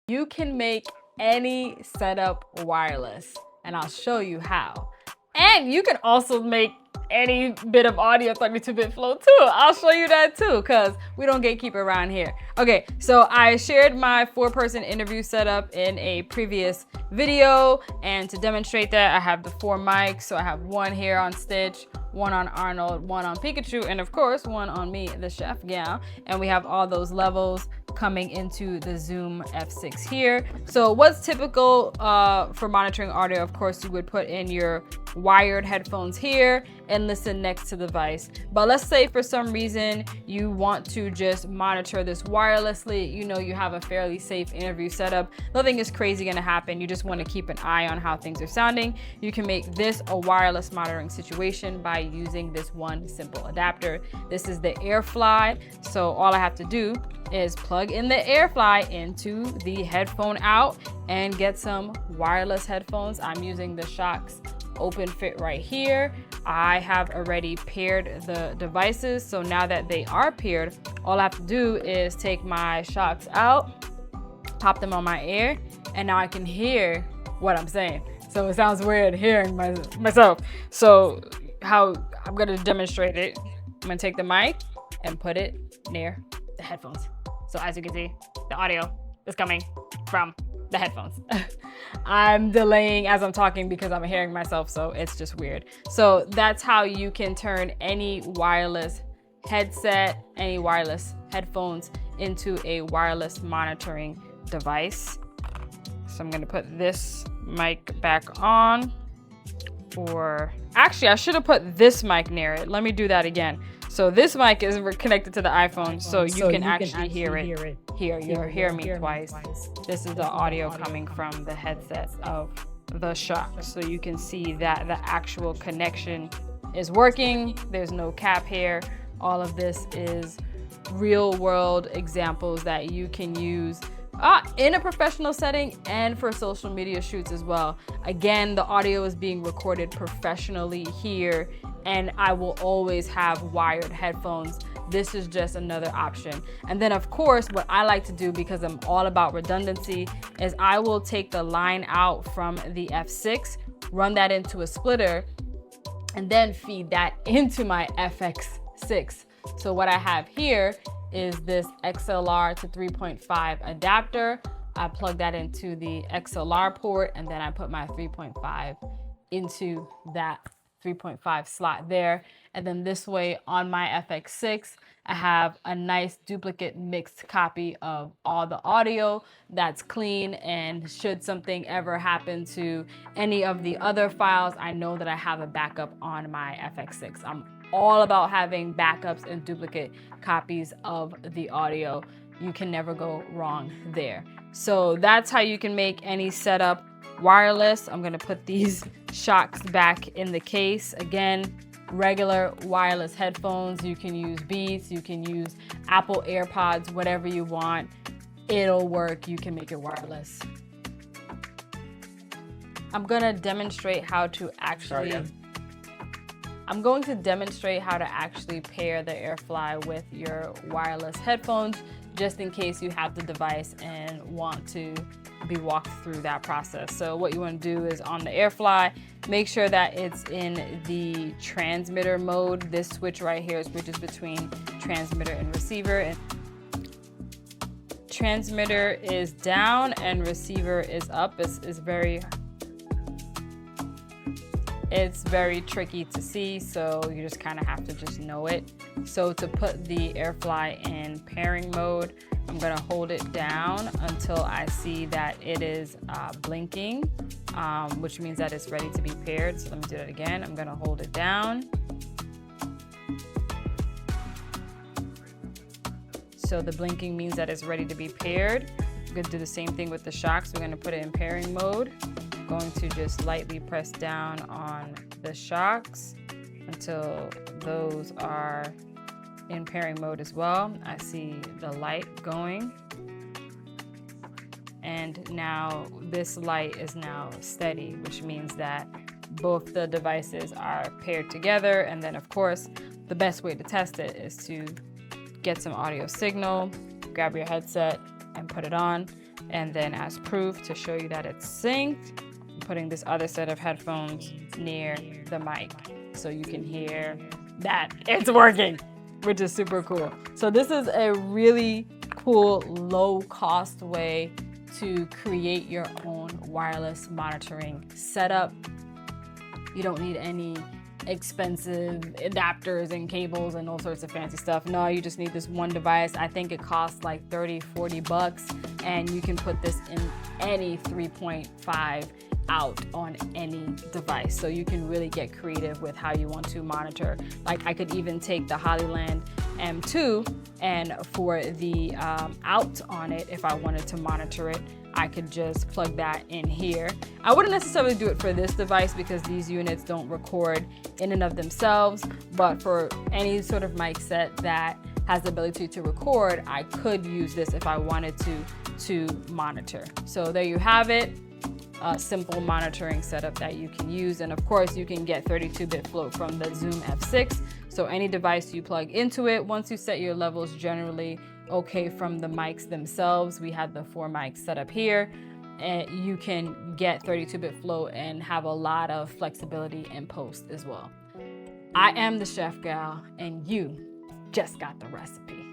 You can make any setup wireless, and I'll show you how. And you can also make any bit of audio 32-bit flow too. I'll show you that too, because we don't gatekeep around here. Okay, so I shared my 4-person interview setup in a previous video, and to demonstrate that, I have the 4 mics. So I have one here on Stitch, one on Arnold, one on Pikachu, and of course, one on me, the ChefGyal. And we have all those levels coming into the Zoom F6 here. So what's typical for monitoring audio, of course, you would put in your wired headphones here and listen next to the device. But let's say for some reason you want to just monitor this wirelessly, you know, you have a fairly safe interview setup, nothing is crazy gonna happen, you just want to keep an eye on how things are sounding. You can make this a wireless monitoring situation by using this one simple adapter. This is the AirFly, so all I have to do is plug in the AirFly into the headphone out and get some wireless headphones. I'm using the Shokz OpenFit right here. I have already paired the devices, so now that they are paired, all I have to do is take my Shokz out, pop them on my ear, and now I can hear what I'm saying. So it sounds weird hearing myself. So how I'm gonna demonstrate it, I'm gonna take the mic and put it near the headphones. So as you can see, the audio is coming from the headphones. I'm delaying as I'm talking because I'm hearing myself, so it's just weird. So that's how you can turn any wireless headset, any wireless headphones into a wireless monitoring device. So I'm gonna put this mic back on, or actually I should have put this mic near it. Let me do that again. So this mic is connected to the iPhone, so you can actually hear it. Here, you'll hear me twice. This is the audio coming from the headset of the Shokz. So you can see that the actual connection is working. There's no cap here. All of this is real world examples that you can use in a professional setting and for social media shoots as well. Again, the audio is being recorded professionally here, and I will always have wired headphones. This is just another option. And then of course, what I like to do, because I'm all about redundancy, is I will take the line out from the F6, run that into a splitter, and then feed that into my FX6. So what I have here is this XLR to 3.5 adapter. I plug that into the XLR port, and then I put my 3.5 into that 3.5 slot there. And then this way on my FX6, I have a nice duplicate mixed copy of all the audio that's clean, and should something ever happen to any of the other files, I know that I have a backup on my FX6. I'm all about having backups and duplicate copies of the audio. You can never go wrong there. So that's how you can make any setup wireless. I'm gonna put these Shokz back in the case. Again, regular wireless headphones. You can use Beats, you can use Apple AirPods, whatever you want. It'll work, you can make it wireless. I'm gonna demonstrate how to actually I'm going to demonstrate how to actually pair the AirFly with your wireless headphones, just in case you have the device and want to be walked through that process. So what you want to do is on the AirFly, make sure that it's in the transmitter mode. This switch right here switches between transmitter and receiver. And transmitter is down and receiver is up. It's very tricky to see, so you just kind of have to just know it. So to put the AirFly in pairing mode, I'm gonna hold it down until I see that it is blinking, which means that it's ready to be paired. So let me do it again. I'm gonna hold it down. So the blinking means that it's ready to be paired. I'm gonna do the same thing with the Shokz. We're gonna put it in pairing mode. Going to just lightly press down on the Shokz until those are in pairing mode as well. I see the light going, and now this light is now steady, which means that both the devices are paired together. And then of course, the best way to test it is to get some audio signal, grab your headset and put it on. And then as proof to show you that it's synced, I'm putting this other set of headphones near the mic so you can hear that it's working, which is super cool. So this is a really cool, low cost way to create your own wireless monitoring setup. You don't need any expensive adapters and cables and all sorts of fancy stuff. No, you just need this one device. I think it costs like 30, 40 bucks, and you can put this in any 3.5 out on any device. So you can really get creative with how you want to monitor. Like I could even take the Hollyland M2, and for the out on it, if I wanted to monitor it, I could just plug that in here. I wouldn't necessarily do it for this device because these units don't record in and of themselves, but for any sort of mic set that has the ability to record, I could use this if I wanted to monitor. So there you have it. A simple monitoring setup that you can use. And of course you can get 32-bit float from the Zoom F6. So any device you plug into it, once you set your levels generally okay from the mics themselves, we had the 4 mics set up here, and you can get 32-bit float and have a lot of flexibility in post as well. I am the ChefGyal, and you just got the recipe.